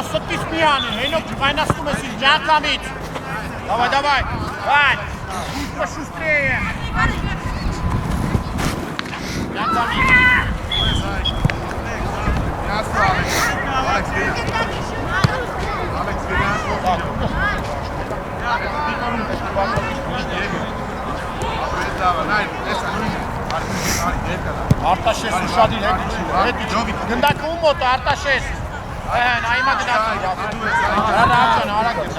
ստից մի անի, հենոք վայնաստում ես ինձ ջանքամից։ Давай, Վայն, ուշ պշուստրեյ է։ Ջանքամից։ Արտաշես ուշադիր հետ իջի, գնդակը ու մոտ է, Արտաշես, նայիմա գնացում, հրապյան, հարակ եմ,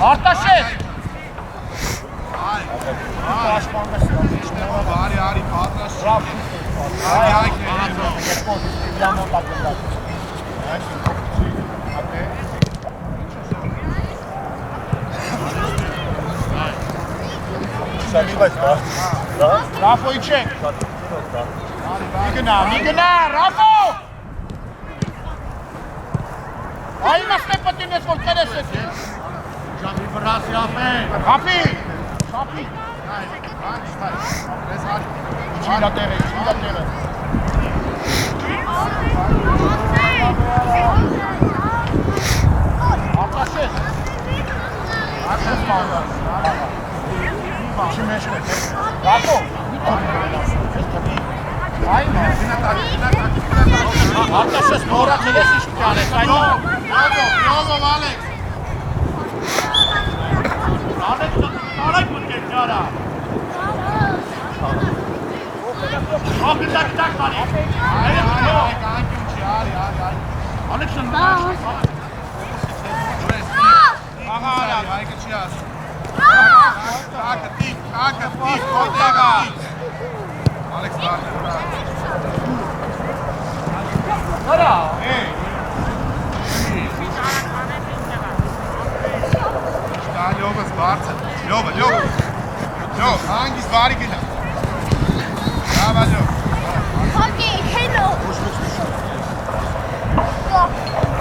Արտաշես, Արի, պատրաշ Ռաֆո իչեք, մի գնա, Ռաֆո! Այն ասնե պտին ես, որ կերես ես Շապի վրաս Ռաֆեն Շապի Իչիլա տերը Արտաշես Արտաշես պանդար Չի մեջ է Ռաֆո Արտաշես մորացել ես իշ կանես Յոզով Ալեքս Արեք մտկեք ճարա Աղգտակ բարի Ալեքսն Հայկը չի ասում Ակը տիպ, կոտեղա Ալեքս Հրա Լյովս բարձր, լյով, հանգիս բարի գնա Լավա լյով Հոգի, հենո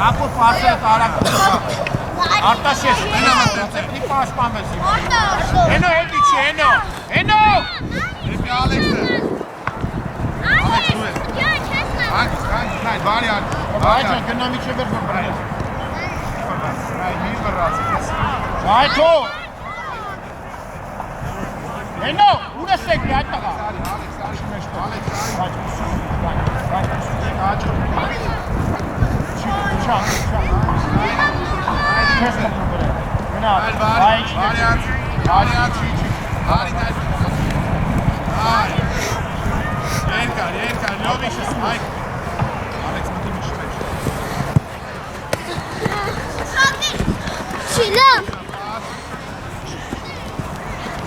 Ռապոտ պարսերը տարակ Արտաշես, մի պաշպամես Հենո հետ իչի, հենո Եպի Ալեքսը Հանգիս, նայն, բարի Այջան, գնա մի չե վեր բրբրես Մի բրացի Այջո Հենո, ուրես եք մի այդ տղա Երկար, լյովիշ ես հայք Ալեքս մտի միշ մեջ Շիլա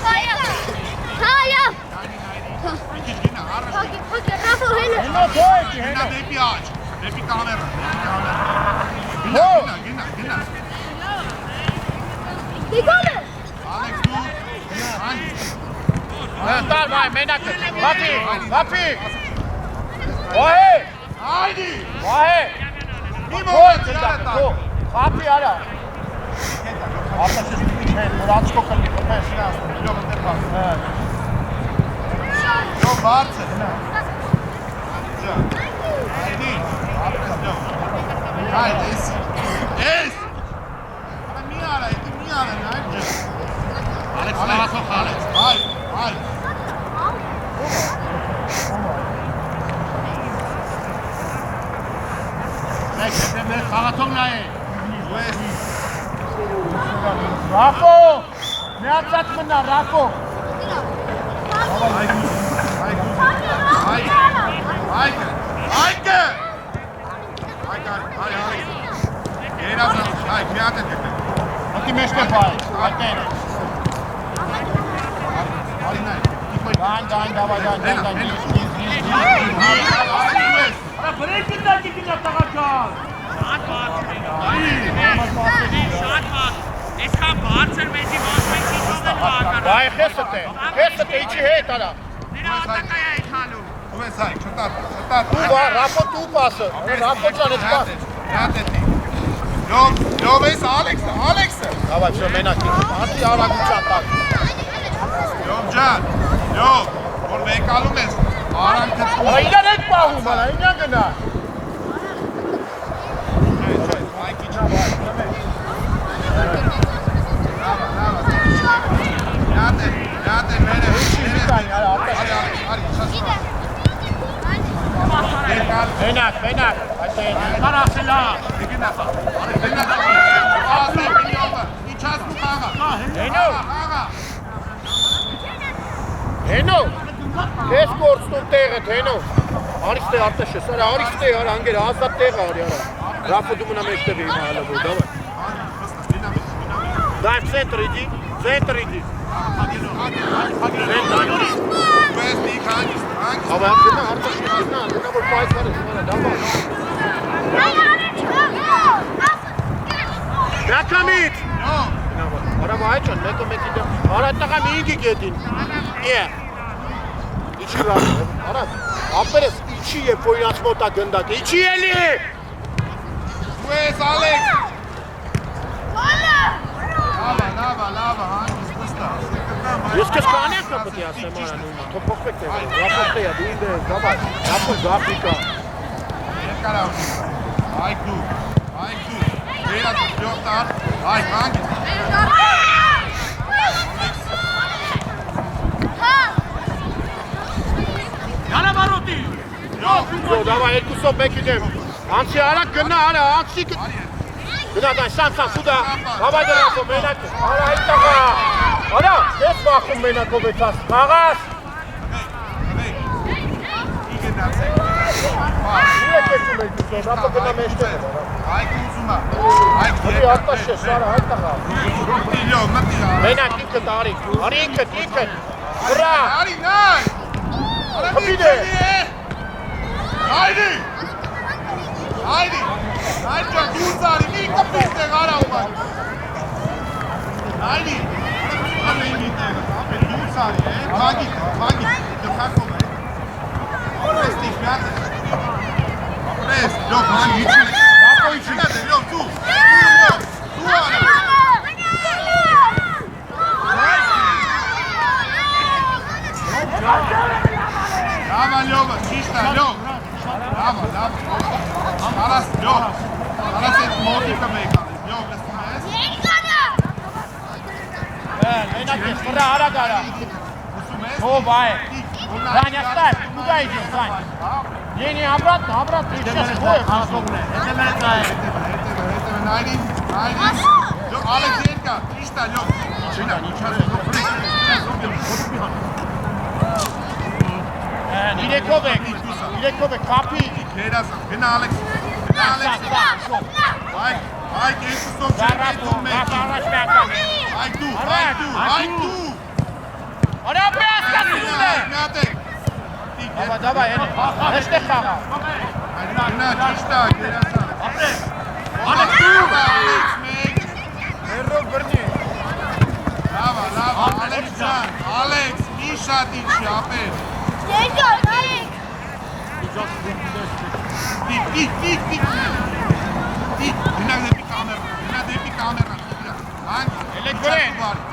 Հայա Հոգի, Ռաֆո, հենո Հենո, թոյքի, Գնա հենո դեպի աջ, դեպի կամերա Գնա Դիգոլ է Ալեքս դու Հանգիս Տար վայ, մենակը, վապի Վահե Հայդի Վահե Մի մոտ Վապի արա Արտաշես մի չէ, որ անցկո կլի, որպես Լյով ընտեր բարձր Լյով բարձր Հայդի Հայդ, ես Մի արա, մի արա, նայր ջը Ալեքս, խաղացող Ալեքս Հայ Մեկ, մեր խաղաթողն է Ռաֆո, միացած մնա, Ռաֆո Հայկը Երազը, հայկ, միատ են գտել Մտի մեջտ է բայ, այդեն Արինայ Դայն, դավայ, Արա բրեկ գնդակի գնա տղաչան Շատ բարձր Էսքան բարձր մեջի ոչ մենք ինչով են բակարան Բայ, խեստ է, իչի հետ արա Նրա ատակա է այդ հալում Ու ես հայկ, չտատ Ու բա, Ռաֆո դու պասը, Ռաֆո ճան ես պաս Միատ էտի Լյով ես Ալեքսը Դավայ, վсё, մենակ, հատի արագության տակ Լյով ջան, լյով, որ մեկալում ես Արանքը Արա իրար հետ պահում, արա, ինյա գնա։ Այքի չա բայ։ Լատե մերը։ Շիզիկային, արա, ապա։ Արի, շաշկա։ Մենակ, այդ է։ Կարասելա։ Դիգնա։ Ասե միովը։ Իչասու խաղա։ Հենո։ Ես գործում տեղը, հենո։ Արիշ տեղ արտաշես, արա, արիշ տեղ, արա, անգեր, ազատ տեղ արի, արա։ Ռաֆը դու մնա մեջ տեղ իմ հալը բոյ, դավայ։ Դայմ ծենտր իդի, Աբա, գնա, արտաշես, գնա, որ պայսար ես, արա, դավայ։ Դակամիտ։ Արա, վայ չան, մեկը մեկի դեմ, արա, տղա մի ինգի գետին, Իչի ռավ, արա, ապերես, իչի է պոյնաց մոտա գնդակ, իչի էլի է։ Դու ես Ալեքս։ Լավա, հանգիս պստա։ Ես կես կանයක් կա պտի ասեմ արա նույնը, թո փոխվեք տեղ, ռապոտ տեղ, դու ինդ է, գավար, ռապոտ գապիկա։ Երկար ավնի, այք դու, վերած յոթար, այք հանգիս։ Յանավարոտի։ Ո, դավա, երկուսով մեկի դեմ, անցի արակ գնա, արա, անցի գնա դայն, սան, սուդա, հավայ դրախո, մենակ, արա, այդ տաղա, արա, ես վախում մենակով էցաս, մաղաս, Իեք էցում երկուսով, ապա գնա մեջտեղ է, Այք ուզումա, Հրի արտաշես, արա, այդ տաղա, մենակ ինքդ արի ինքդ, վրա, Արի, նայ, խպիդ է, Հայդի, ջան, դուրս արի, մի կպից տեղ արա ուման։ Հայդի, արի մի տեղ, դուրս արի, մագիտ, դրխակով է։ Ապրես տիվ միատ է։ Ապրես, լոք, ման իչին, ապո իչին է, լոք, դու արա։ Լավա, լյովը, ճիշտ է, լյով։ Լավա, Արաս, լյով, արաս այդ մոտիկը մեկ ալիս, լյով, լսում ես։ մենակ ես, վրա, արագ արա, Լսում ես։ հով այ, Վանյա, ստայր, կուգա իջես, Վանյա, Ենի, обратно, իջես, հով, Հետևը, նայրին, լյով, Ալեքս երկա, ճիշտ է, լյով, իչինա, իրեկով եք, կապի, Ներասը, գնա Ալեքս, այք երկուսով չերկետում մեկի, այք դու, արա պեասկացություն է, միատեք, Աբա, դավա, հեշտեղ խաղա, գնա, ճիշտ է, գերասը, Ալեքս մեկ, հերով բրնի, լավա, Ալեքս ջան, Ալեքս, մի շատ իչի, ապեր, գնա դեպի կամերա, Էլեք գրեն, բարի,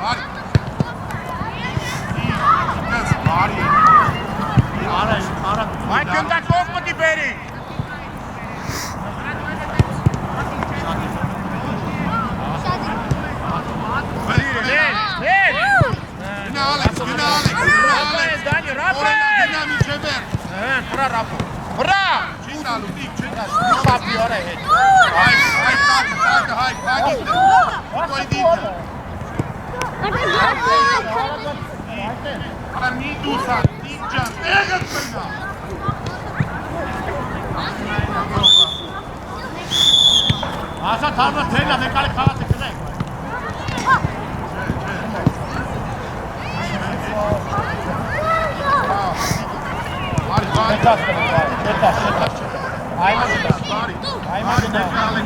այդ գնդակով պտի բերի, գնա Ալեքս, Դանի, ռապը, գնա մի չևեր, վրա ռապը, վրա, չի տալու, տիկ, չի խապի արա հետ, Հայք, կոյ դիպը, արա մի դուսա, տիկ ջան, տեղըտ մնա, Ասա թարմը թելա, մեկալի խաղաց է կնեք։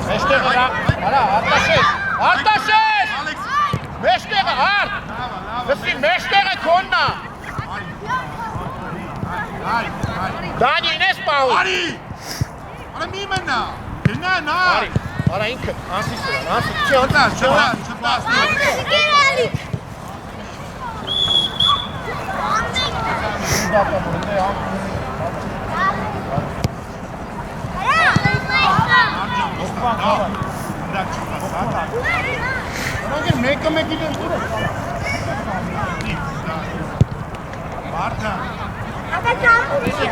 Մեջտեղը արա, արտաշես, մեջտեղը, արդ, լսի, մեջտեղը կոննա, Դանի ինես պահու, Արի, արա մի մնա, գնա, նա, արա ինքը, անսիս է, չպաս,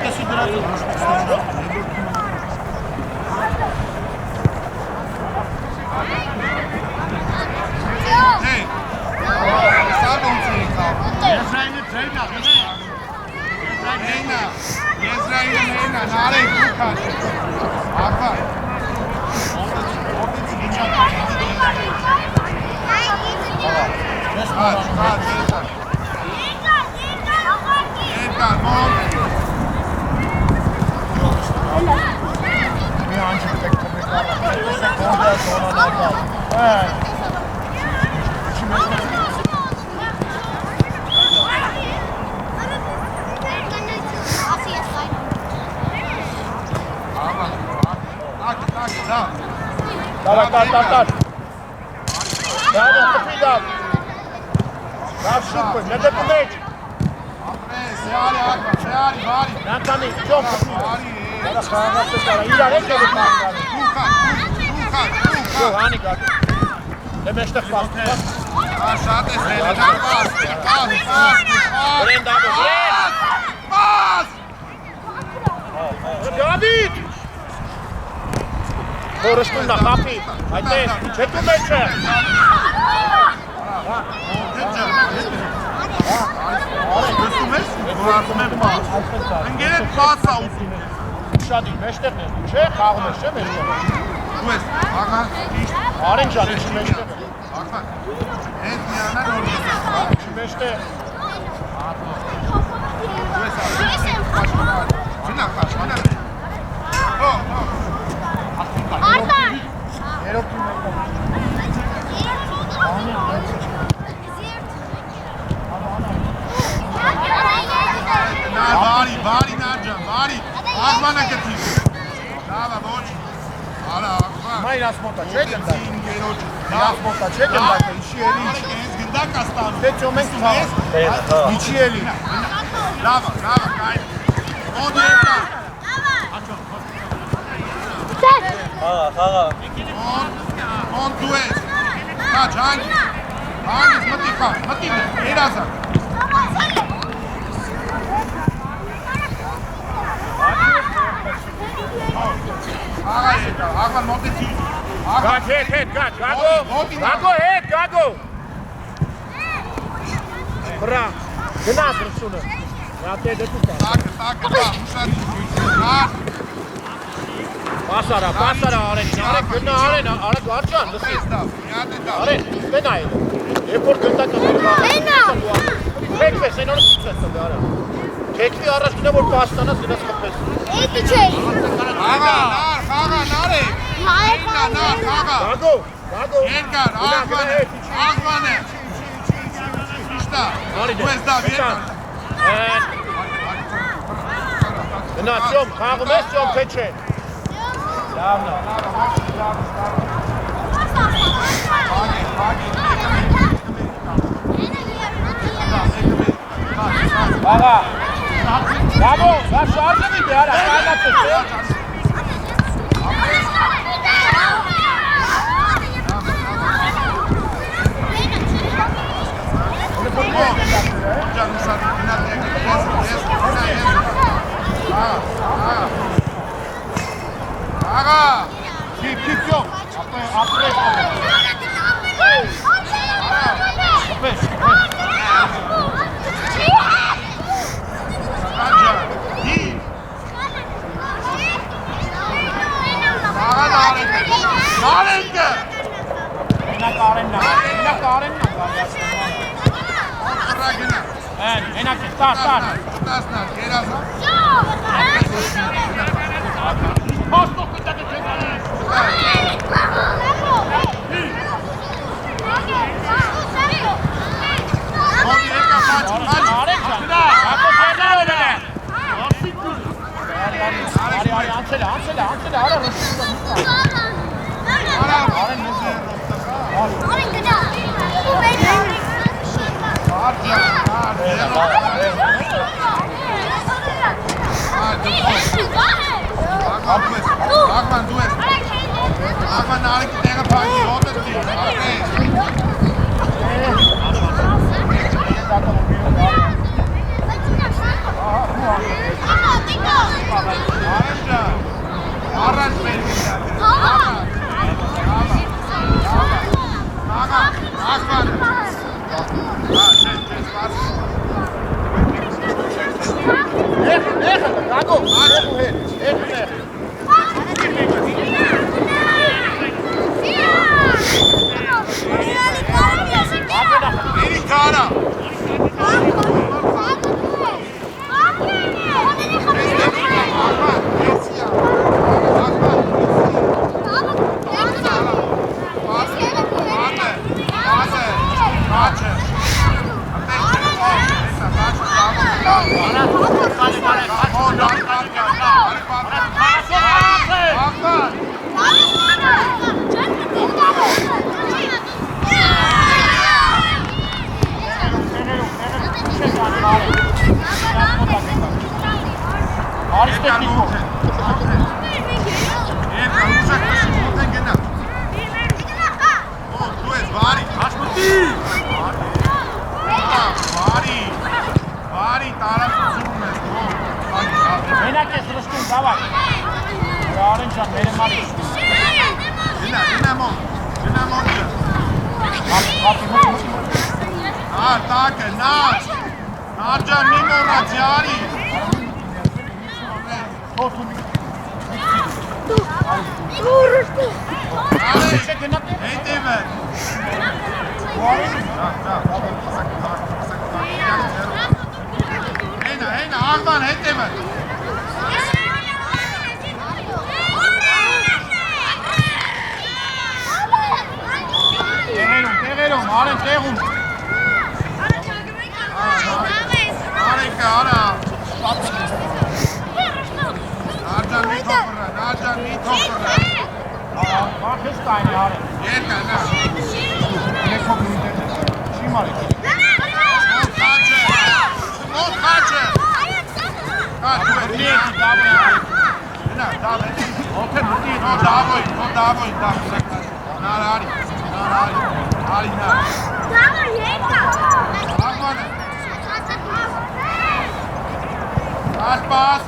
տեսի դրած հաշվեցնի։ Հե։ Սա ոնց է կա։ Եզրայինը ձերնա, Հենա, Եզրայինը, նարեք դու քաշ։ Ախա։ Երկար, մոտ։ մի անջի տեք կոմեկարը, Տար։ Դավը, խփի դավ։ Դավ շուտ պոյ, նետեպ մեջ։ Սեարի, բարի։ Նանտանի, ճոմ խփի։ Բարի, Արա խաղաղապս արա, իրար եք եղեք մաղկարը։ Դու հանի գակ։ Դե մեջտեղ պաստի։ Շատ ես հելը, պաս։ Վրեն դավը, վրեն։ Պաս։ Դավիթ։ Խորշտում նա խապի, այդպես, չետու մեջ է։ Գստում ես, որ ասում եմ պաս։ Ընգեր էդ պաս ա ուզում ես։ Շադի, մեջտեղն է, չէ, խաղում ես, չէ մեջտեղը։ Դու ես, աղան, ճիշտ։ Արին ճան, ինչի մեջտեղը։ Աղան, հետ միանա նոր ես ես, Ինչի մեջտեղ։ դու ես արին, չնա խաշվանա է։ Արտար։ Երոքի մեկը։ Նա բարի նաջան, բարի, աղվանը գտիր։ Լավա, ոչ, արա, աղվան։ Մայր ասմոտա, չէ գնդակ։ Ինգերոջ, Ասմոտա, չէ գնդակ, ինչի էլի։ Ես գնդակ աստանում։ Դե ճոմենք խաղը։ Ինչի էլի։ Լավա, կայն։ Ոդ երկա։ Խաղա։ Ոդ դու ես։ Կաչ, հանգիս, մտի խաղ, մտի դե, երազակ։ Աղա երկա, աղվան մոտեցի։ Գաչ, հետ, գաչ, գագո, հետ, գագո։ Բրա, գնա բրսունը։ Նատե դետու կա։ Տակը, ուշադի։ Պասարա, արեն, գնա արեն, արագ արջան, լսի։ Արեն, բեն այլ։ Երբ որ գնդակը Բենա։ Թեկվես, են օրը սուց ես տղի արա։ Թեկվի առաջ գնա, որ պաստանաս գնաս խպես։ Էդի չէի։ Աղա, նար է։ Նար, աղա։ Գագո։ Երկար, աղվան է։ Իշտա, դու ես դավ, երկար։ Գնա, ճոմ, խաղում ես, ճոմ, թե չէ։ Լավն է։ Աղա, լավո, դա շարժը մի դե արա, կանացս է։ Աղա, Քիփ, ճոմ, ապրես, ապրես։ Նարենգը։ Մենակ արենն է, Ռագնա։ մենակ է, տար։ Տասնար, երազա։ Հոստող կտակը չեն արին։ Ոդի երկա խաչ։ Արեն չան, հակո ձերնալն է։ Արի, անցել է, արա ռուսիկը։ Արեն մեզ է ռոստակա։ Արին գնա։ Ու բենա։ Աղվան դու ես։ Աղվան նարեկի տեղը պահի, հոտը դի։ Ահա, Արիստետիկո։ Երկա ուշակ քաշի մոտեն գնա։ Օ, դու ես բարի, հաշմտի։ Բարի, տարածություն ես, Մենակ ես ռշտում, դավայ։ Արեն ջան, մեր մարի։ Գնա մոտ ջան։ Տակը, նար ջան, մի մորած, յարի։ Հետև է։ Հենա, աղման հետև է։ Տեղերում, արեն տեղում։ Արենկա, արա։ Նարջան մի թոքրը։ Բախես կայնի արեն։ Երկա, նա։ Չի մարեք։ Մոտ խաչը։ Կա, դու է դիետի, դավոյ։ Գնա, դավոյ։ Ոտը մտի։ Դավոյ, նար արի, նար։ Աղմանը։ Պաս,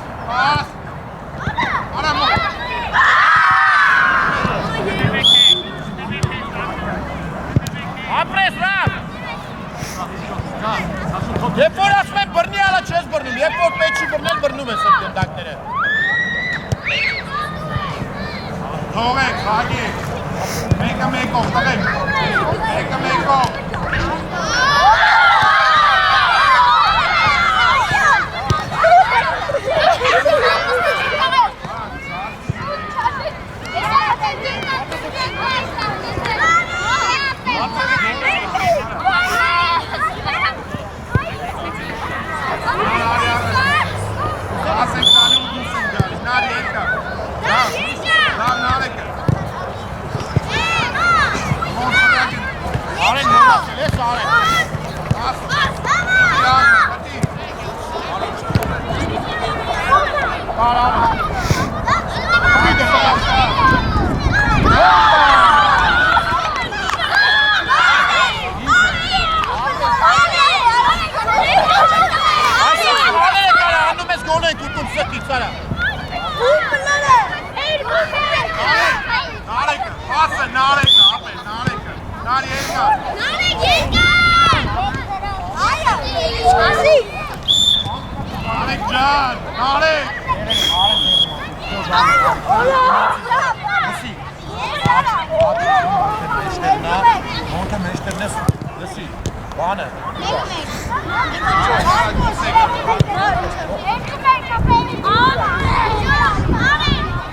արա մոտ։ Ապրես, լավ։ Երբ որ ասում են բռնի ալա չես բռնում, երբ որ պետք չի բռնել, բռնում են սրտ գնդակները։ Թողեք, հագեք, մեկը մեկով, տղեք, մեկը մեկով։ Ասենք տալի ու դուս են գալի, նար երկա։ Լավ նարեկը։ Արեն նորացել ես, արեն։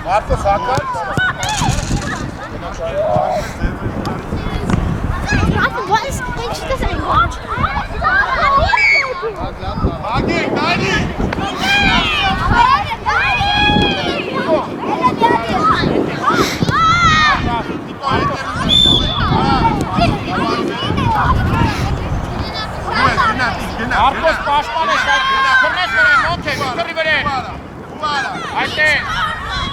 Marco Sakat. What is she doesn't watch? Marcos Pashpanes, քնես վրան, մոտ է, քրի վրան։ Այդ է,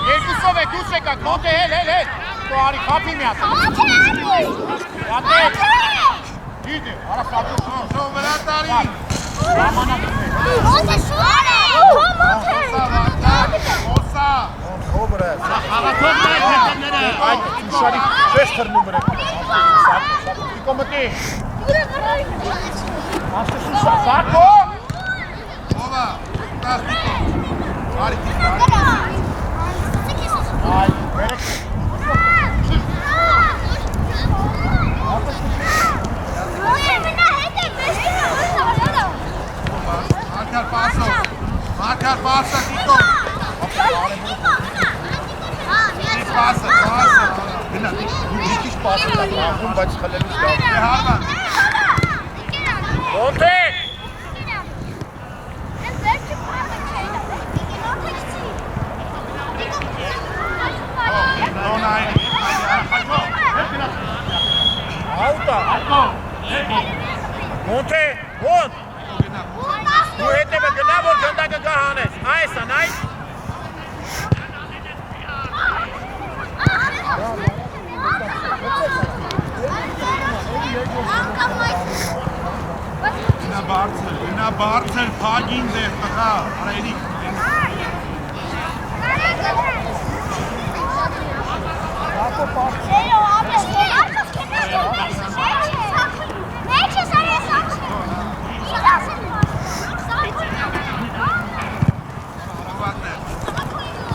երկուսով է դուս եկակ, մոտ է, հել, դու արի խապի մի հատ։ Ատե, դիդը, արա սատու, Շո վրա տարի։ ժամանակ է։ Օսա։ Օբրը։ Խաղաթողն է հետները։ Այդ ուշարի չես թռնում վրա։ Սատուտիկո մտի։ Մաստեսու Սակո։ Ովա, տասնիկո։ Արի։ Այ, վերեք։ Marcar passa, Kiko. Passa. Դիքիչ պասը տակրախում, բայց խլելուց դա։ Հարվան։ Ոնթե։ Աուտա։ Ոնթե, ոնտ։ Դու հետևը գնա, որ գնդակը գա հանես, այս ան, այս։ Գնա բարձր, փագին դեր, տղա, արա Էրիկ։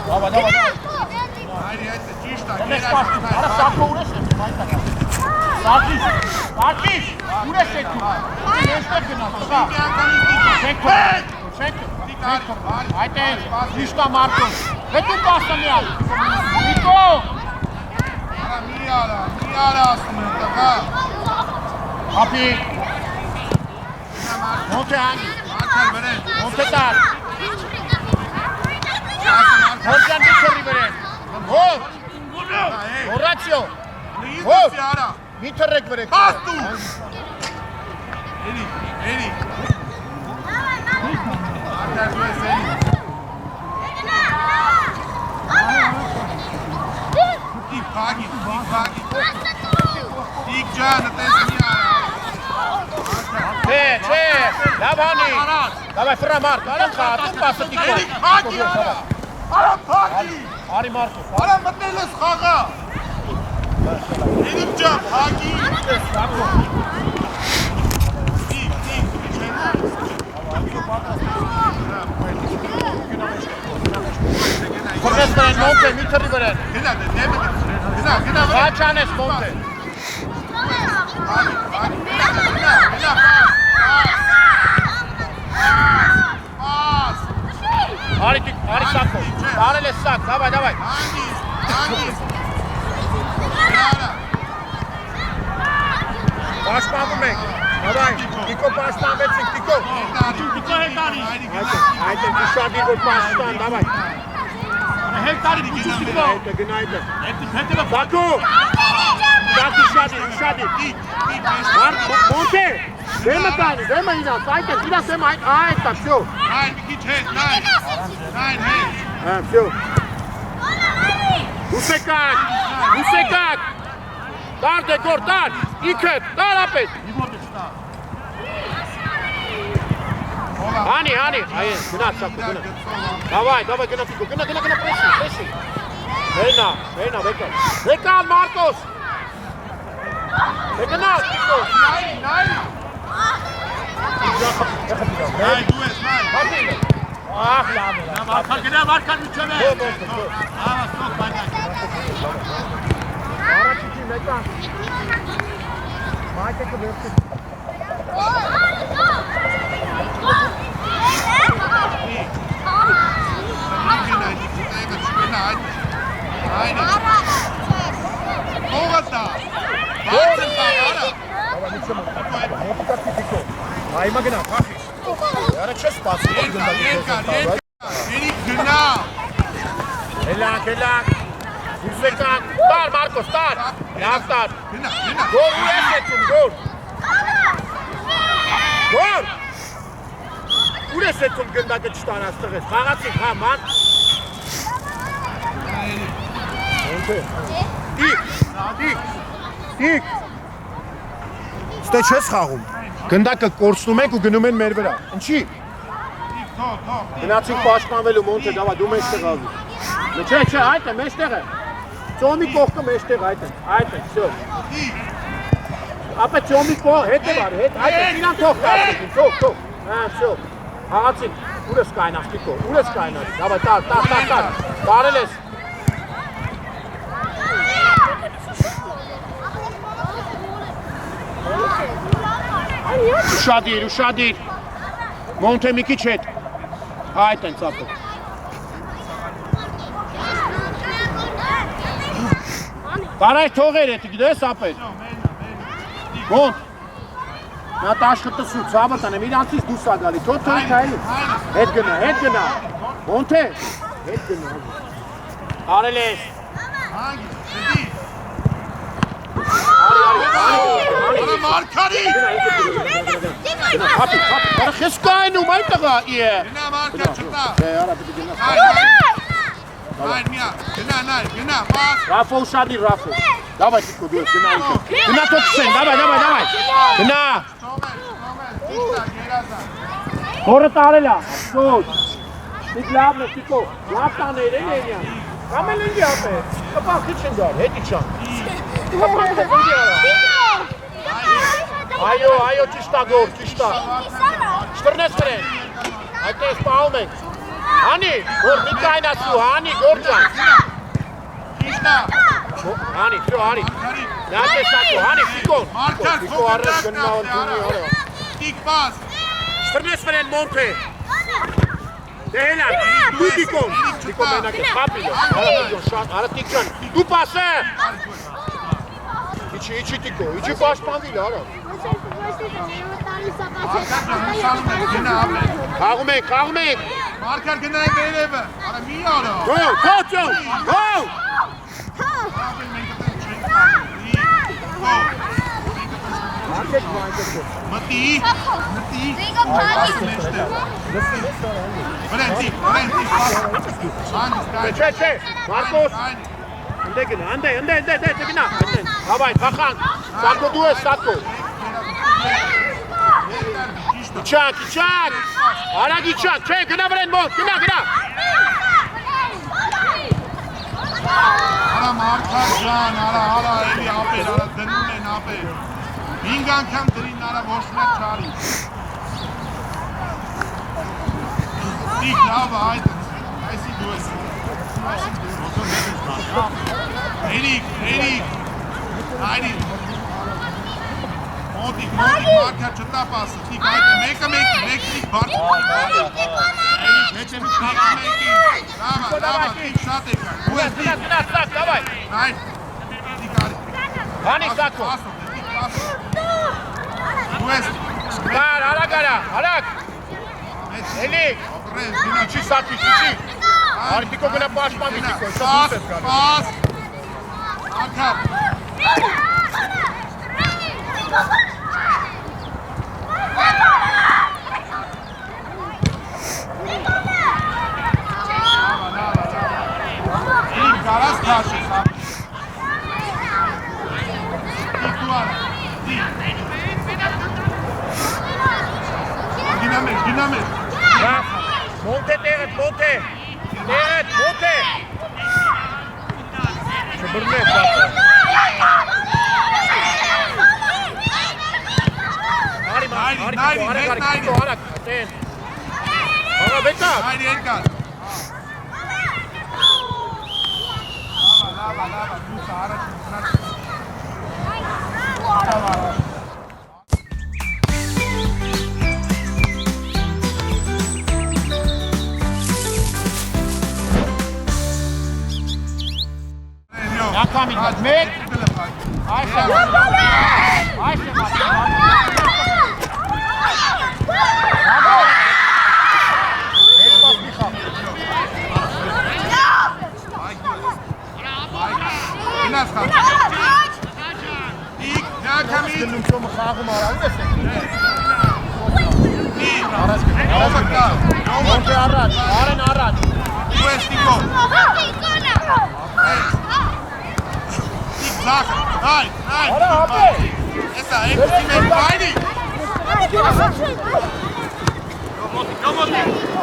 Давай, давай. Հայրի այդ ճիշտ է, Ես պաշտում, արա սակո ուրես եմ, այդտակա։ Սակիս, սակիս, ուրես է դու։ Եստեղ գնաս, տղա։ Չենք այդ է, ճիշտ է Մարկոս։ Հետո պաստանյալ։ Նիկո։ Արա մի արա ասում եմ, տղա։ Հապի։ Մոնտե հանգի։ Մարկար վրեն։ Մոնտե տար։ Մոնտյան միցերի վրեն։ Հով։ Հորացյո։ Հով։ Մի թրեք վրեք։ Պաստու։ Էրիկ։ Մարկար դու ես Էրիկ։ Փագի։ Դիկ ջանը տես մի արա։ Չէ, լավ հանի։ Դավայ ֆրա մարդ, արա խաթ, պասը տիկո։ Էրիկ փագի արա։ Արա փագի։ Արի Մարկոս։ Արա մտնել ես խաղա։ Էրիկ ջան, փագի։ Խորնես վրեն, մոնտե, մի թրի վրեն։ Գնա, դեմը գնա։ Խաչան ես մոնտե։ Արի սակո, արել ես սակ, դավայ։ Պաշտպանում ենք, դավայ, Տիկո պաշտպանվեցինք, Տիկո։ Տիկո հետ արի։ Այդ է, ուշադիր որ պաշտպան, դավայ։ Հետ արի, Տիկո։ Գնա այդը։ Սակո։ Ուշադիր։ Մոնտե, դեմը տանի, դեմը ինաս, այդ է, իրաս դեմը այդ է, վсё։ Նայն, մի քիչ հետ, նայն, հետ։ Վсё։ Ուսեկակ։ Տար դեկոր, տար, իքդ, տար ապետ։ Հանի, այ, գնա, սակո, գնա։ Դավայ, գնա, Տիկո, գնա, պրեսի։ Հենա, վեկալ, Մարկոս։ Գնա, Տիկո։ Նայն, դու ես, նայն։ Ահ, լավ է։ Մարկան միջև է։ Ավաստող բանակ։ Առաջիկի մեկան։ Մայթը կվերցի։ Այմա գնա, կախիս։ Յարա չես պասի։ Էրիկ գնա։ Հելակ։ Ուսեկան, տար Մարկոս, տար։ Լավ տար։ Գնա։ Գոր ու ես եթում, գոր։ Ուր ես եթում գնդակը չտան աստղես, խաղացիք, հա, ման։ Տիկ։ Ստե չես խաղում։ Գնդակը կորցնում ենք ու գնում են մեր վրա։ Ինչի։ Գնացինք պաշտպանվելու մոնտե, դավա, դու մեջտեղ ազու։ Չէ, այդ է, մեջտեղ է։ Ծոմի կողքը մեջտեղ, այդ է, վсё։ Ապա ծոմի կողքը, հետ է բարի, հետ, այդ է, իրան թող կացին, թող, հա, վсё։ Հաղացինք, ուր ես կայնաս, Տիկո, ուր ես կայնաս, դավա, տար, տարել ես։ Ուշադիր, մոնտե մի քիչ հետ, այդ են ծապը։ Կարայ թողեր էտի, գիտես ապետ։ Մոնտ, նա տաշկտը սու, ծավը տանեմ, իրանցից դուս ագալի, թոտ թողի կայլի։ Հետ գնա, մոնտե, հետ գնա։ Արել ես։ Մարկարի։ Հապի, արա խես կայնում, այդ տղա է։ Գնա Մարկա չտա։ Արա պիտի գնաս։ Nein, Mia. Genau, was? Rafo, usadni, Rafo. Давай, Тико, дуешь, гына еще. Гына топцен, давай. Гына. Скоро тарела. Что? Ты главное, Тико. Главное, не линия. Каме линия, апе. Капа, кичен дор, хетичан. Капа, линия. Այո, ճիշտա գոր, ճիշտա։ 14 վրեն։ Այդտես պահում ենք։ Հանի, որ մի կայնացու, հանի, գորջան։ Ճիշտա։ Հանի, վյո, հանի։ Նա տեսակու, հանի, Տիկոն։ Տիկո առես գննա ընդունի, հորը։ Տիկ պաս։ 14 վրեն մոնթե։ Դե հելան, դու Տիկոն։ Տիկո մենակ է, խապիլը։ Արա Տիկջան, դու պասը։ Իչի Տիկո, իչի պաշպանվիլ, արա։ Խաղում ենք։ Մարկար գնային վերևը, արա մի արա։ Գո։ Մտի։ Վրենտի, Չէ, Մարկոս։ Անդե գնա, Հավայ, խախան, Սատկո դու ես, Սատկո։ Իչակ, արագ իչակ, չէ, գնա վրեն մոտ, գնա։ Արա Մարկար ջան, արա էլի ապեր, արա դնում են ապեր։ 5 անգամ դրին արա ոչ մեկ չարի։ Տիկ լավ այդ, այսի դու ես։ Էրիկ, այրի։ Մոտիկ, Մարկար չտա պասը, տիկ այդ է, մեկը տիկ բարդ։ Էրիկ, հետ եմ մեկի, լավա, տիկ շատ է կար։ Ու ես տիկ։ Գնա, давай։ Այր, տիկ արի։ Հանի Սատկո։ Ու ես։ Արագ։ Էլի։ Իչի Սատկի, իչի։ Արի Տիկո գնա պաշտպանվի Տիկո, շատ դուս ես գալու։ Պաս, ակապ։ Իմ կարաս կաշես, Իմ դու արա, Գինա մեր։ Մոնթե տեղդ։ Չբրնե Սատկո։ Արի, տեն։ Արա բեկա։ Այր երկար։ Լավա, դուս առաջ մտնած։ Ակամին, մեկ։ Այս է Գնաս խաղ։ Իք, նյակամին։ Գնում շոմը խաղում արա, ու ես եք։ Մոնթե առաջ, արեն առաջ։ Ու ես Տիկո։ Zach, nein. Արա, հապե։ Էսա, երկուսի մեր բայնի։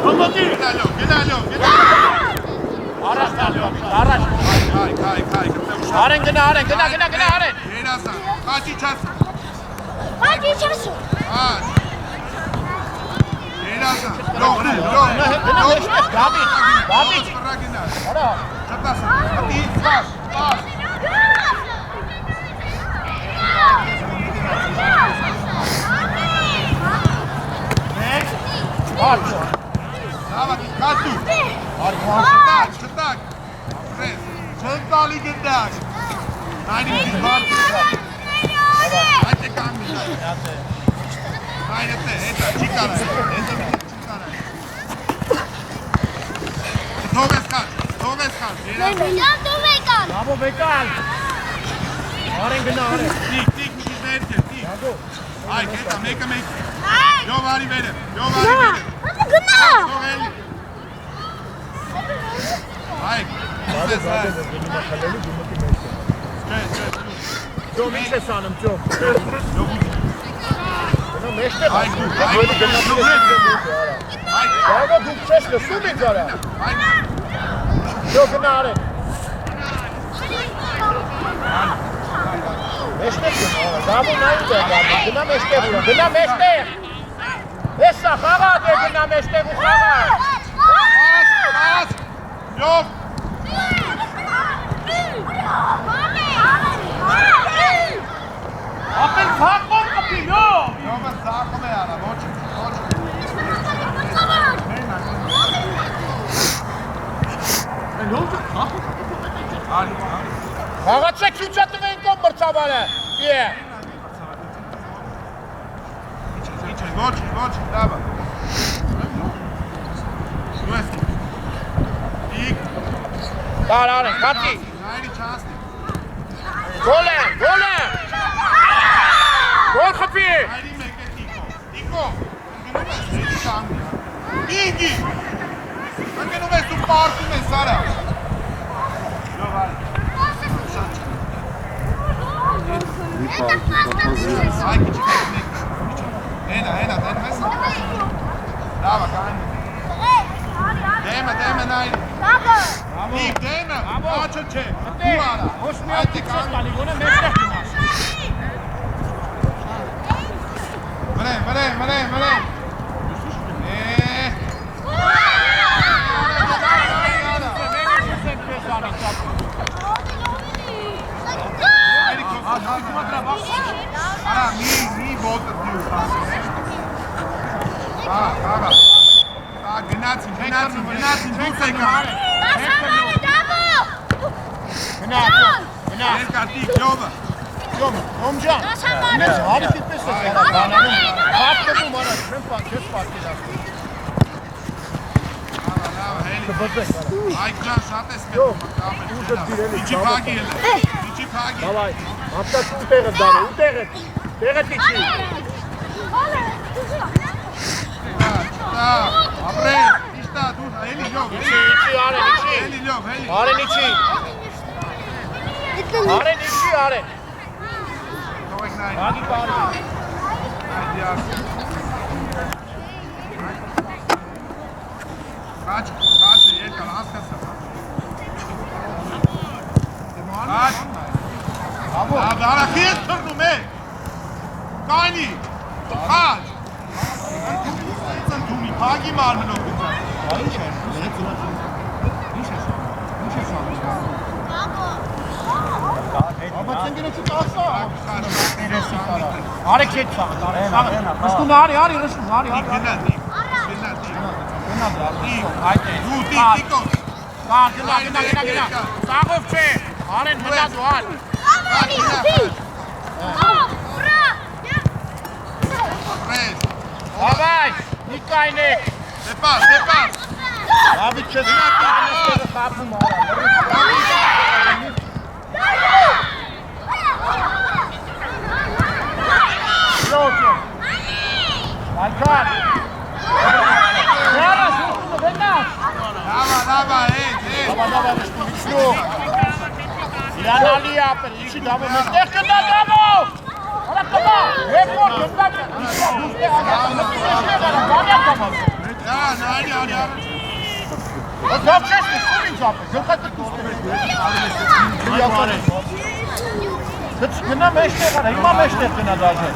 Կոմոտի։ Գնալյո։ Առաջ։ Հայ, Արեն գնա, արեն։ Երասան, խաչի չասը։ Երասան, լող։ Դավիթ։ Արա։ Չտասը, հատի, պաս։ Արջ։ Լավա, կատու։ Չտակ։ Ապրես, չեն տալի գնդակ։ Նայնի միտիս բարդ։ Այդ է կանգնի։ Այդ է, չի կարա։ Թողես կար։ Բաբո բեկալ։ Արեն գնա։ Տիկ, միտիս ներքեր, տիկ։ Այ, կետա, մեկը։ Յով արի վերը։ Գնա։ Այ, Ասես հայ։ Ջոմ ինչ ես անում ջոմ։ Նա մեջտեղ Հայ դու, հայ Բավա դուք չես լսում ինձ արա։ Ջո գնա արեք։ Մեջտեղ գնա արա, դավու նայում է դավու, գնա մեջտեղ ուրա, գնա մեջտեղ։ Էսա խաղատ է գնա մեջտեղ ու խաղատ։ Աս, Յով։ Ապել փակում կպի, յով։ Յովը սախում է արա, ոչ։ Խաղացեք շուչատվեն կոմ մրցավանը։ Իե։ Ոչ, դավա։ Շուես։ Իք։ Դար արեն, կատի։ Նայրի չասնի։ Գոլ է։ Գոլ խփի։ Նայրի մեկ է Տիկո։ Ընկնում ես, դերի կանգնի։ Ինգի։ Ընկնում ես ու պարտում ես արա։ Յով արի։ Այ քիչ մեկ։ Հենա, դեն մեզ։ Դավա, կային։ Դեմը, նայրի։ Իք, դեմը, աչը չէ։ Դու արա։ Ոչ մի այդի չես կանի, գոնե մեջտեղ գնաս։ Մրեն։ Արա, մի ոտը դյուր։ Աղա։ Գնացին, դուս եկա։ Գնա։ Երկա տիկ, Յովը։ Յոմ ջան։ Նես հարի տիպես ես արա բանանում։ Հատկվում արա, չեմ պատկերացնում։ Լավ, հելի։ Բծեք արա։ Այք ջան, շատ ես մետում կամել։ Իջի պագի էլ է։ Դավայ, ապտաց ուտեղը դարը, տեղը տիչի։ Ապրել, իշտա, դուր, հելի լյով, Իչի, արեն, իչի։ հելի լյով, հելի։ Արեն, իչի։ Արեն։ Թողեք նայր։ Ագի կարի։ Կաչ, երկալ, հասկացա։ Կաչ։ Արախի ես թրնում է։ Կանի, կաչ։ Ծնդումի, պագի մարմնով գուծա։ Ինչ է։ Աբա ցենգինը չկասա։ Արեք հետ սաղ, Ռշտում արի, ռշտում, արի։ Գնա, տիկ։ Դու, տիկոս։ Գնա։ Սաղով չէ, արեն հնա դու ալ։ Ապրես։ Հավայ, նիկայնեք։ Դեպաս։ Աբի չես նատիգնեսները խապում արա։ Լոջո։ Ալքար։ Նարը շուտումը վենաս։ Լավա, հետ։ Դավա, շտու։ Իրանալի ապեր, իչի դավո, մեստեղ կնա դավո։ Արա կմա, հեպոր կնա Նայրի։ Դավ չես նստում ինձ ապեր, գլխատը կուստեր ես։ Գնա մեջտեղ արա, հիմա մեջտեղ գնա դաժե։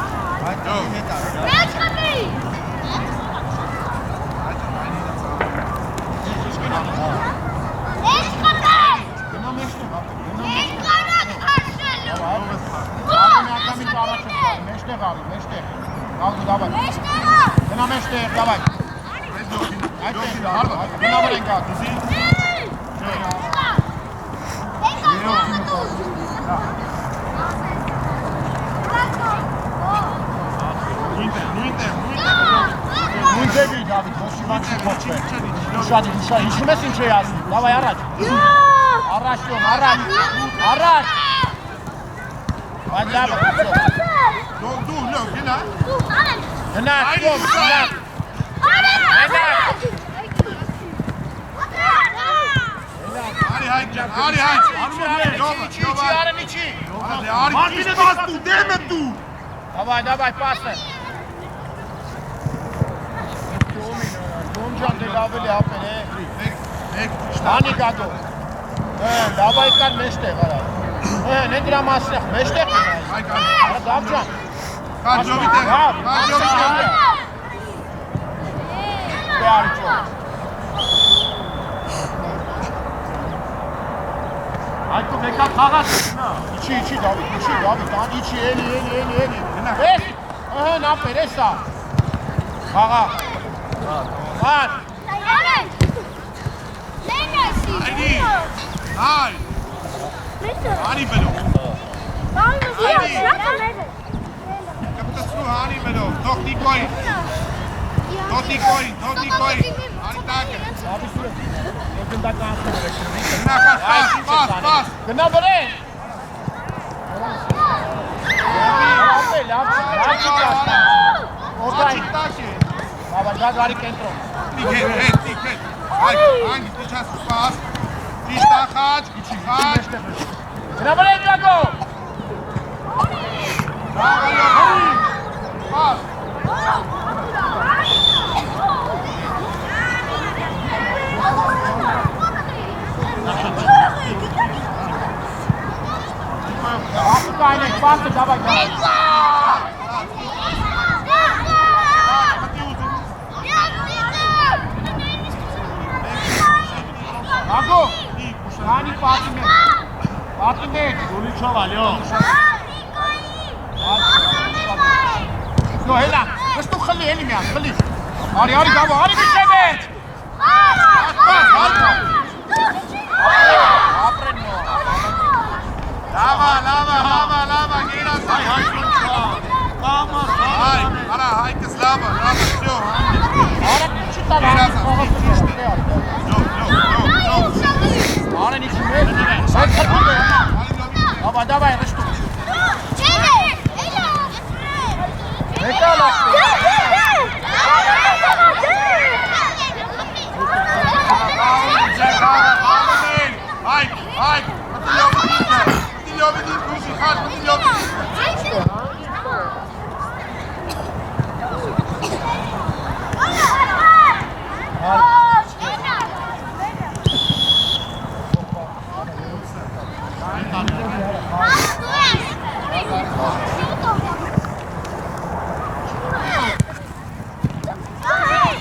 Gına meşte, davay. Gına brenga. Munte bir abi, koşumak için koşu. Hadi, hiç mesin şey yazsın. Davay araç. Araç diyorum, araç. Hadi abi. Dur, gina. Gına, diyorum, gına. Hadi, Արի հայց, Իչի, արեն իչի։ Արի ճիշտ պաս դու, դեմը դու։ Давай, պասը։ Դոմջան դե լավելի ապեր է։ Մեկ ճիշտ։ Անի գադո։ Давай կար մեջտեղ արա։ Նե դրա մասնեղ, մեջտեղ։ Արա դավջան։ Քաջովի տեղ, քաջովի տեղ։ Դարի ճո։ Այդու մեկա խաղաց նա։ Իչի Դավիթ, ան իչի, էլի։ Էս, նա պերեսա։ Խաղա։ Ան։ Այդի, այ։ Արի բելով։ Կպտացրու հարի բելով, թող նիկոյին։ Արի տակը։ Պաս։ Գնա վրեն։ Լավ Աչիկ տակ է։ դա գարի կենտրոն։ Տիկ հետ։ Անգի տիչաս պաս։ Ճիշտա խաչ, խաչ։ Գնա վրեն Յակո։ Պաս։ Ապուկային եք, պասը դավայ գարի։ Ագո, հանի պատի մեջ, գոլի չով ալյո։ Նո, հելա, վստու խլի, հելի միան, խլի։ Արի գավո, արի միշե մեջ։ Ապրեն նո։ Լավա, գերաս այ հայքունչա։ Այ, արա հայքս լավա, շյո։ Արա չի տալ, Արեն իչի մեջ, այդ խրպում է։ Դավայ, ռշտու։ Մեկա լախտի։ Այ, մտիլյովի դիմ կուշի խաչ, մտիլյովի։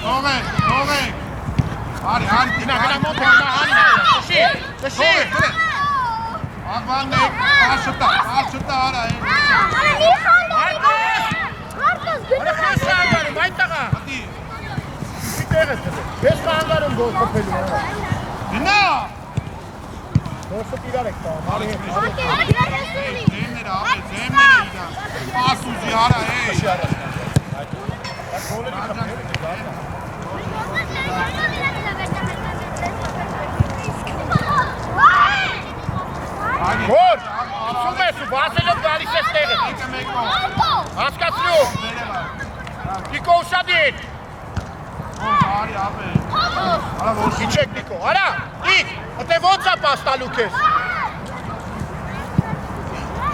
Նովեք, արի, Գնա մոտ է, տշի։ Աղվան մեկ, արշտա արա է։ Որը խեսը անգարում, այդ տաղա։ Ատի, Չի տեղ ես տեղ, ես կա անգարում գոլ կպելու։ գնա։ Դոսը տիրար եք տաղ, մարի հետ։ Ձեմները իրան, պաս ուզի արա է։ Որ, ուսում ես ու բասելով գալիս ես տեղը։ Հասկացնու։ Նիկո ուսադիր։ Արի ապե։ Արա ոչ Իչեք Նիկո, արա, իք, ըտե ոնց է պաստալու կեզ։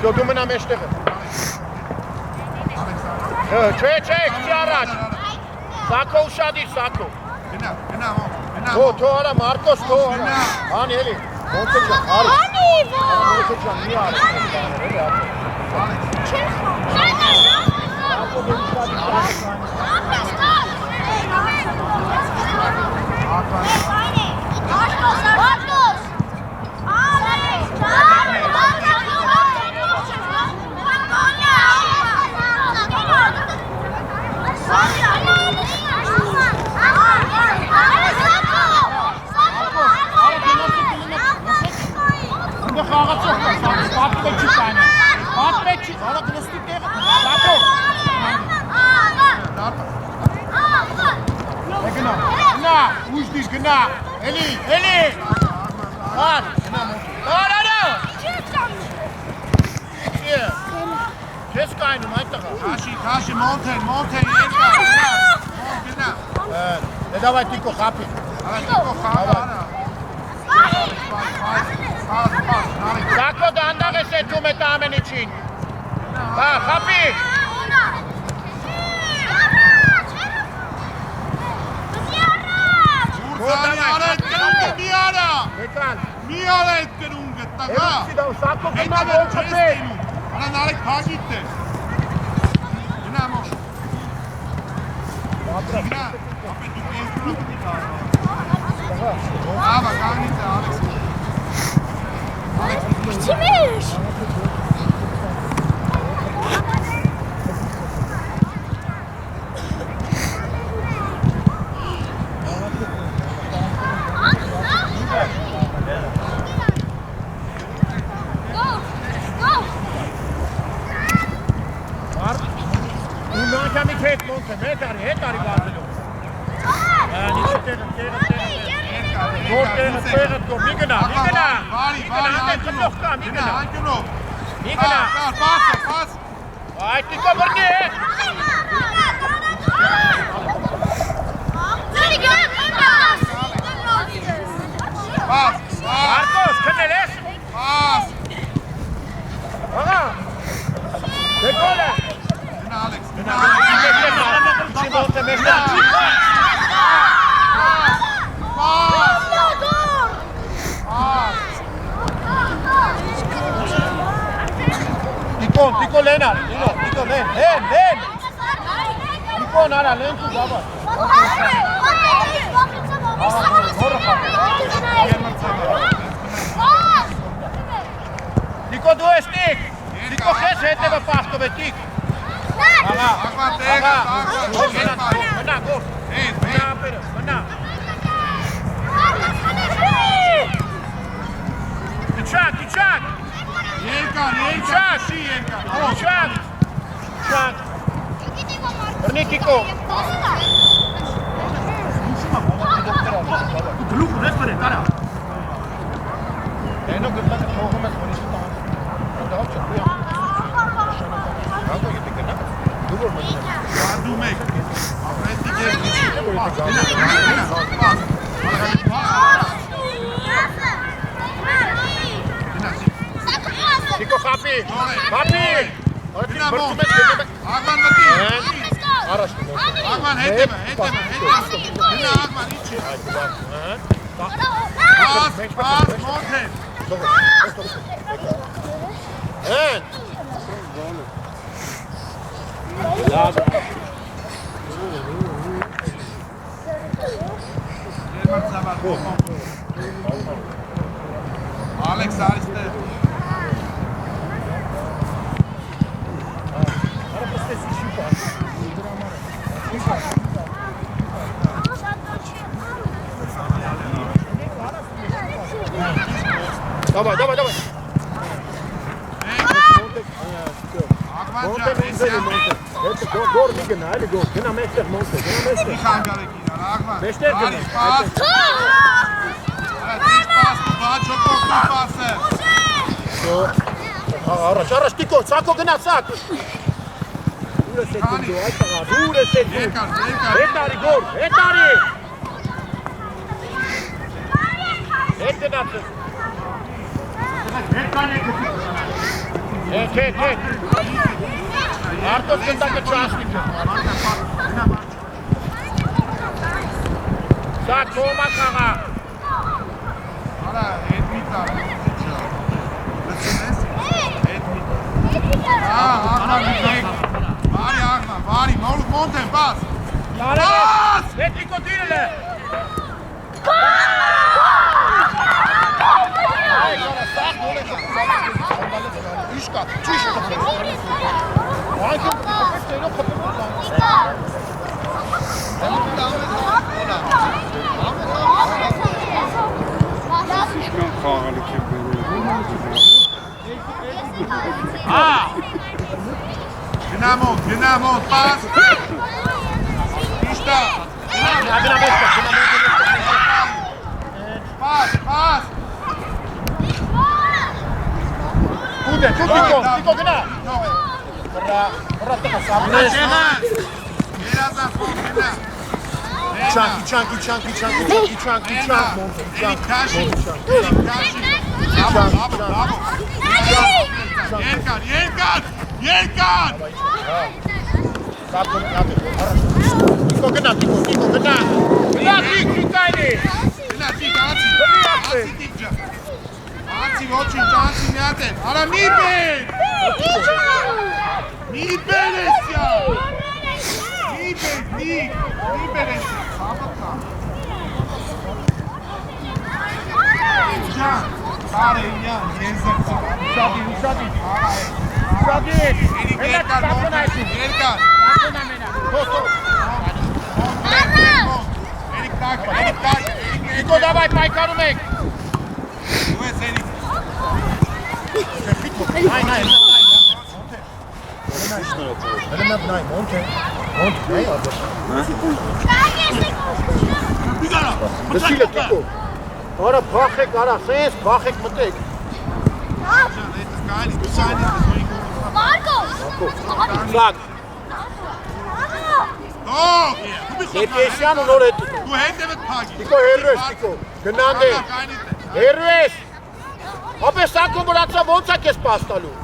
Շո դու մնա մեջ տեղը։ Չէ, քչի առաջ։ Սակո ուսադիր, սակո։ գնա։ Թո արա, Մարկոս, թո արա։ Հանի էլի, ոնց է ջան, արի։ Ոնց է ջան, մի արի։ Գնա, էլի, ար, Քեզ կայնում այդ տղա։ Քաշի, մոնթեն, երկա, գնա։ Դե դավայ Տիկո խապի։ Արա, Տիկո խաղ, արա։ Սակո դանդաղ է սեթում էտ ամեն իչին։ Հա, խապի։ Ուրսանի արա այդ կրունգը մի արա։ Եկան։ Մի արա այդ կրունգը տղա։ Սակո գնալ է օգտե։ Արա նարեք հագիտ է։ Գնա մոտ։ Գնա, ապե դու ես դուրը պիտի կարվա։ Ահա, կանգնից է, Ալեքս։ Քիչ հետ արի վազելով։ Նիչի տեղը։ Գոր տեղը գոր, մի գնա։ Վարի, անկյունով կա, մի գնա։ Մի գնա։ Պաս։ Այդ տիկո բրնի է։ Պաս։ Արկոս, քնել ես։ Պաս։ Աղա։ Դեկոլ է։ Գնա Ալեքս, Գնա։ Իչի մոտ է մեջտեղ։ Տիկո լեն արի, տիկո լեն, Տիկոն արա, լեն կու գավար։ Տիկո դու ես տիկ, Տիկո խես հետևը պաստով է տիկ։ Աղա, մնա, գոր, մնա ապերը, մնա։ Իչակ։ Երկար, չի երկար։ Իչակ։ Բրնի Տիկո։ Գլուխ ունես բրեն, կարա։ Դենո գլխակը թողում ես որիշի տան։ Անդաղավ չը, դու յա։ Դու որ մենի։ Դու մեկ։ Ապրես դիգեր։ Տիկո խապի։ Աղման մտի։ Առաջ Աղման հետևը։ Գնա Աղման, իչի։ Պաս, մոտ է։ Հեն։ Ալեքս արիստե։ Давай. Աղման ջան, Հետո գոր մի գնա, էլի գոր, գնա մեջտեղ մոնտե, մի խանգարեք իրար, Աղման։ Մեջտեղ գնա։ Պաս։ Պաս, բաց օկոկի պասը։ Առաջ Տիկո, Սակո գնա, Սակ։ Դուր ես դու, այդ տղա, դուր ես դու։ Երկար։ Հետ արի գոր, հետ արի։ Հետ գնացես։ Հետ։ Արտոս գնդակը չաշնիք է։ Սակ, կողմա կաղա։ Արա, հետ մի տար։ Լսում ես։ Հետ մի տար։ Աղման մի մեկ։ Վարի, մոնտ եմ, պաս։ Պաս։ Հետ Տիկո դիրել է։ Այ, կարա, սակ դոլ է Իշկա, ճիշտ կխել։ Անկյուն կխել ծերով խպել Գնա մոտ, պաս։ Իշտա։ Պաս։ Կուտ է, Տիկո գնա։ Հրա տղա սամնես։ Երազան ֆոն գնա։ Իչանք, Էլի քաշի, Բրավո, երկար Տիկո գնա Գնա տիկ այդի Անցի ոչինչ, անցի միատ է Արա մի բեր Մի բեր ես յա Մի բեր ես Ջան, կարենյան, եզր Ուշադի Էլի երկար Էլի կակ Տիկո դավայ պայքարում եք Դու ես էլի Դսիլը Տիկո Արա բախեք, արա, սենց բախեք մտեք Սակ Եպեսյան ու նոր հետ Դու հետևդ պագի Տիկո հերու ես Տիկո Գնանդ է Հերու ես Ապե սակո բրացա ոնց ակ ես պաստալու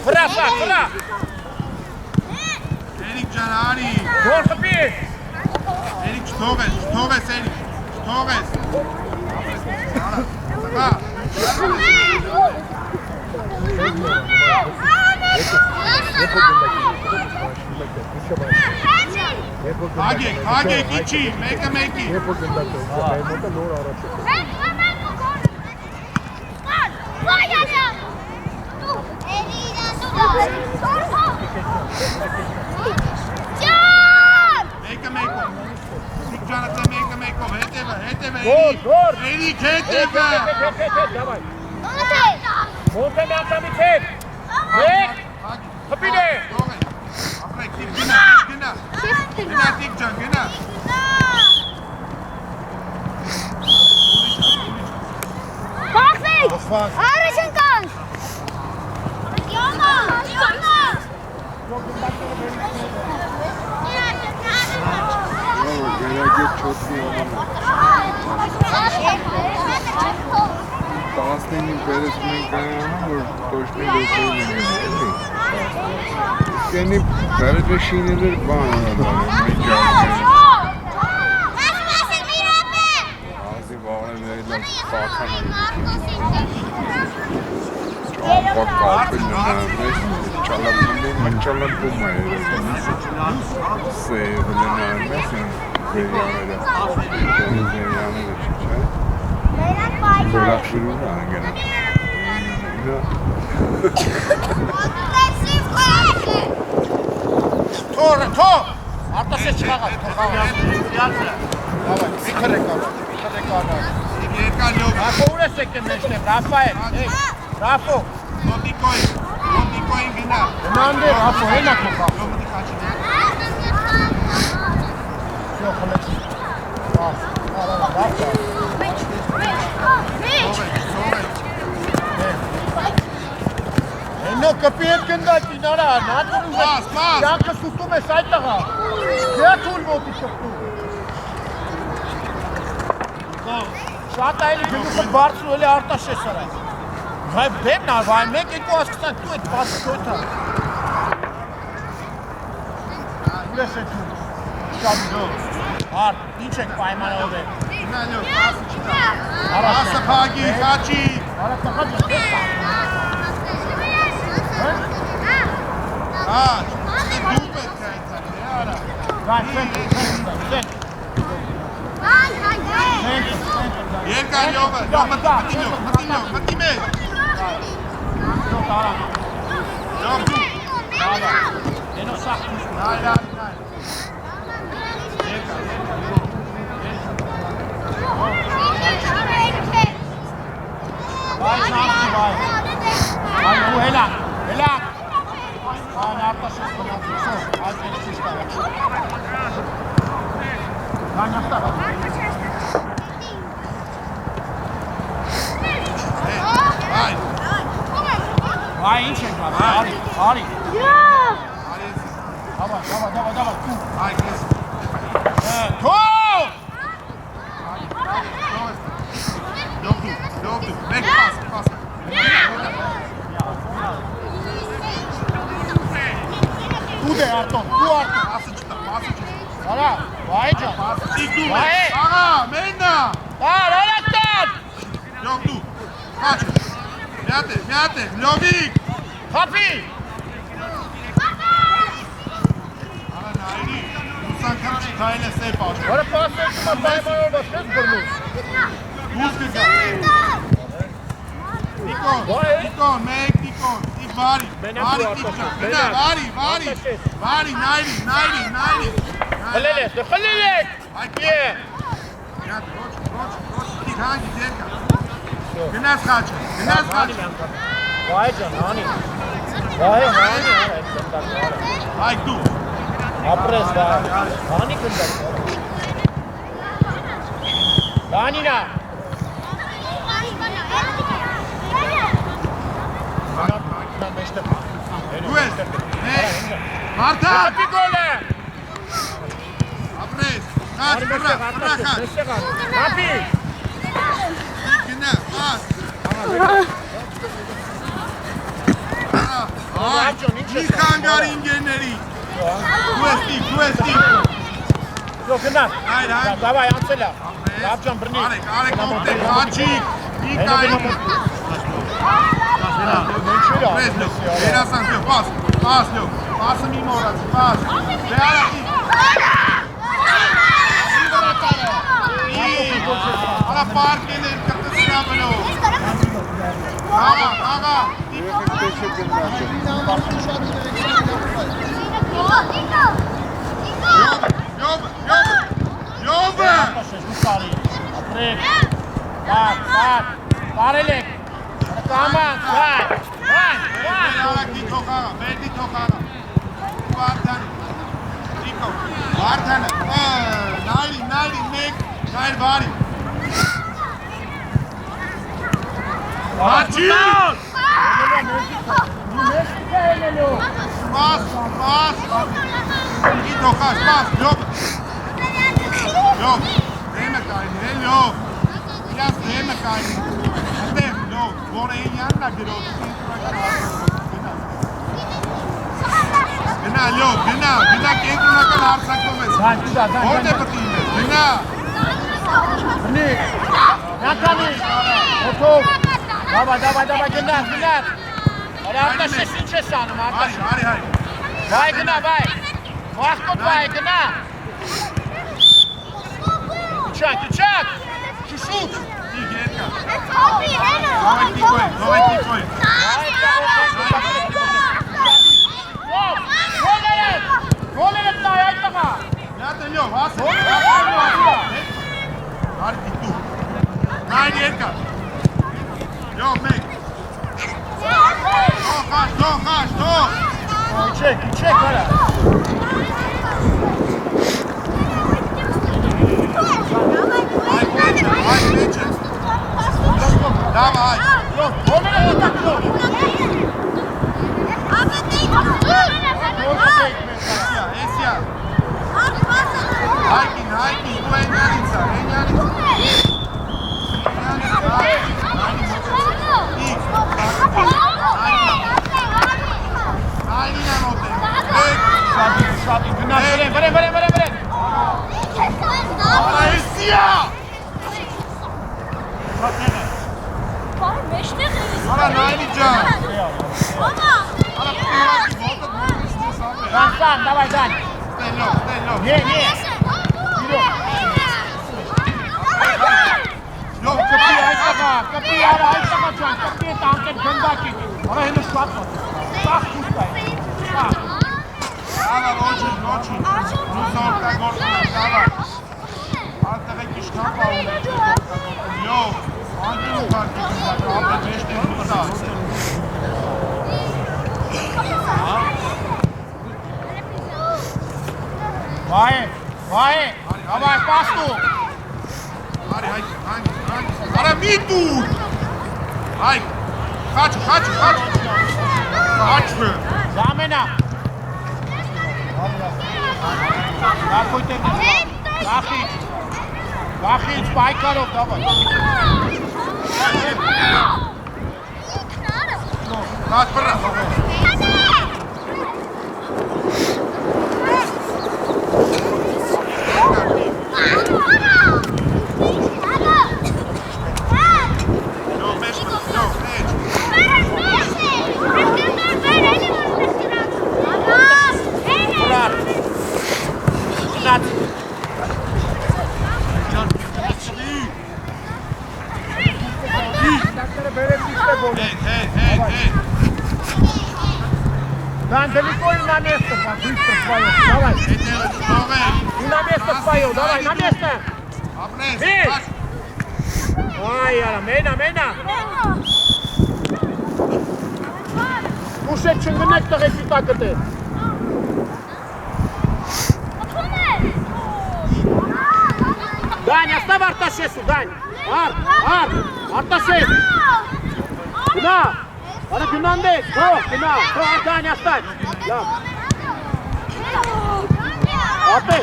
Վրա սակ, վրա Էրիկ ջան արի Գոր խպի Էրիկ չթողես Էրիկ չթողես Հա Հագեք իչի, մեկը մեկի Մեկը մեկով Սիկ ջանը թե մեկը մեկով հետևը Էրիկ հետևը Մոնտե մի ատամից հետ Մեկ Խպին է Ապրեք տիպ գնա տիպ ջան գնա Բախվեք Արեշ ընկանք Յոմա Պաստենին վերեցում ենք կայանում, որ տոշնի լոքով լինի, Կենի վերևը շինել էր բան անադարում, Ազի վաղրը վերելավ պախանային, Ճամպակ կապել ննարմես, չալապում մնչալապում է Սեյվը ննարմես, վերյաները, չի, Վերախշիրում է անգենը Թոր Արտասես չխաղաց Երկար լով Ռաֆո ուր ես եկել մեջտեմ Ռաֆայել Ռաֆո Ոտնիկոին գնա Գնանդ է Ռաֆո հենակ մոկա Լոմդի խաչի Հենո կպի հետ գնդակին արա Նատվորում Յանքը սուտում ես այդ տղա Դյա թուլ ոտի շպտում Շատ այլի գնուխը բարձու էլի արտաշես արա Վայ բեմն ար, վայ մեկ եկու ասկսանք դու էդ բասը կոյթա Ուր ես էդ թուլ Շատ դող Հարդ, ինչ եք պայմանով է Գնա լով, ասը չկա Ասը պագի, խաչի Արա տղաջ ես ես Հաչ, դու պետք է այցանի, արա Վայ, սենտ Երկար լովը, մտի մեջ Լով դու Ենո սախ Այր Վայ, շանսի վայ Վայ, ու հելակ Վայ, նարտաշես բնացուսով Այդ ելի չիշ տարաք Վայ, նաստաղ Այր Այ ինչ ենք արի, արի։ Давай. Այ քեզ։ Թող! Լով դու, մեկ պաս։ Դու դե Արտոն, դու Արտոն։ Պասը չտա։ Արա, վայ ջան։ Տիկ դու Վայ։ մեկ։ Աղա, մեննա։ Արարատան։ Լով դու։ Խաչ։ Միատե, լովիկ։ Խափի։ Արա նայրի, ուսանգամ չքայլ է սեպ աշ։ Որը պասը կմա պայմանով ես բրնում։ Դուս կգա։ Տիկոն, մեկ տիկոն, տիկ վարի, գնա, վարի, նայրի։ Խլելեք։ Այ Ոչ, տիկ հանգի ձերկա։ Գնաս խաչը։ Վայ ջան, հանի։ Վայ, հանի, Այք դու։ ապրես վայ։ Հանի կնդակ։ Դանինա։ Դու ես, մեկ, մարդա, Հապի գոլը։ ապրես, խաչ, բրա խաչ, Հապի։ գնա, պաս, մի խանգարի ինգերների, դու ես տիկ, Yo, գնա։ Այր, Davay, անցելա։ Լավ ջան բռնի։ արեք ոտեք, հաչիկ, տիկային, երասան լյով, պաս լյով, պասը մի մորած, պաս, վեարա տիկ, Արա պարկեն են կտսրա բնով, աղա, Յովը, Ապրեք։ Բարելեք։ Կաման, վայ։ Արակի թողաղա, վերդի թողաղա, Վարդանը, Տիկո, Վարդանը, նայրի, մեկ, նայր վարի, Հաչի, պաս, ի թողաղ, պաս, լյով, դեմը կայնի, լյով, իրաս դեմը կայնի, ատեղ, լյով, որ էին յաննա գրով, Գնա, լյով, գնա կենտրոնական հարցակում ես, ո՞րդ է պտի ինես, գնա, Բռնի։ Նականի։ Օթով։ Davay, գնա։ Արա արտաշես ինչ ես անում, արտաշես։ հարի, Վայ գնա, վայ։ Մախկոտ վայ գնա։ Իչակ, շուշուտ։ տիկ երկա, Հոպի, հենը։ նովեք տիկոյն, Գոլերդ նայ այդ տղա։ Նյատը լյով, հասը, հարի տիկ դու, նայն երկա, լյով մեկ, թող, Իչեք, արա։ այք մեջ ես, դավա այք, Գոլերդ տակլով։ Էսյա, հայքին, դու ենյանիցա, նայնին անոտ է, Շատի, գնա, վրեն։ Էսյա, արա նայնի ջան, արա պիրակի ոտը դուրս ես ապեր, Դան, davay, դան։ ստելով, Ye. լով Կպի այդ տղա, կպի արա այդ տղա ջան, կպի այդ անկետ գնդակի։ Արա հենը շատ ո։ Սաղ խուստ է։ Աղա ոչին, ռուսորկա գործնա, դավա, արտեղեք իշկան պարում է, լով, անկին ու կարկի գնդակ, ապեր մեջտ է ռուսած, Վայ, davay, պաստու։ Արի, հայք, արա մի տուր, հայք, Խաչը։ Զամենա։ Գախույթ եմ։ Գախիչ, պայքարով, դավայ։ Կաց բրա։ Дан, далеко и на место, быстро свое. Давай. И на место свое, давай, на место. Бей! Ай, яра, մենա։ Ուշեք չնգնեք տղեկի տակը տեր։ Դань, оставь Արտաշեսու, Դань։ Արտաշես։ Գնա։ Արա գնանդեք, գնա, Դань, оставь։ Լավ։ Ապե։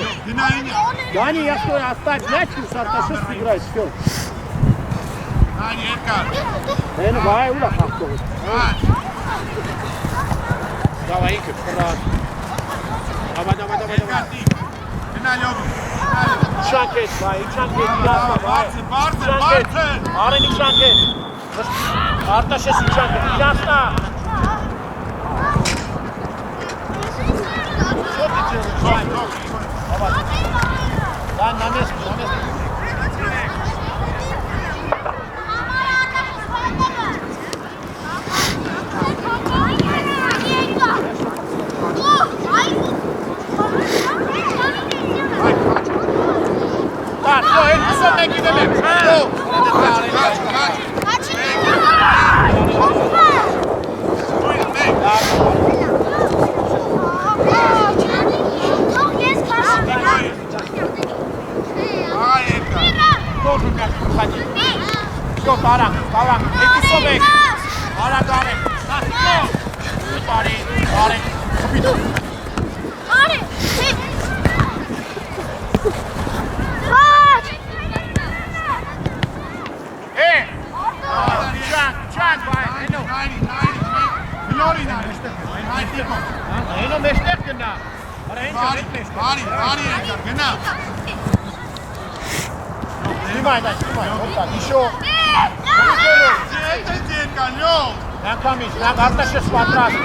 Դանի, я что, оставь мяч, и Արտաշես играет, всё. Դանի, երկար։ Են վայ, ուրա խախտողը։ Давай, Игорь, брат. Давай. Գնա լյոբ։ Շանկետ, վայ, շանկետ, Բարձր։ Արենի շանկետ։ Արտաշեսի շանկետ, իրաստա։ Что ты делаешь, Вань? Давай. Да, на место. Да, всё, это всё таки делаем. Тоже мяч уходи. Всё, Таран. Эти собек. Дарек. На, всё. Дарек. Капитан. Չանք, վայ, հենո։ Հենո մեջտեղ գնա։ Արա ինչ է մեջտեղ։ Բարի երկար, գնա։ Սիմայ, ոտա, իշո։ Երկար, լյով։ Նանկամից, Արտաշես պատրաստ։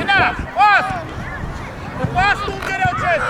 Գնա, պաս։ Պաս տուն գերոց ես։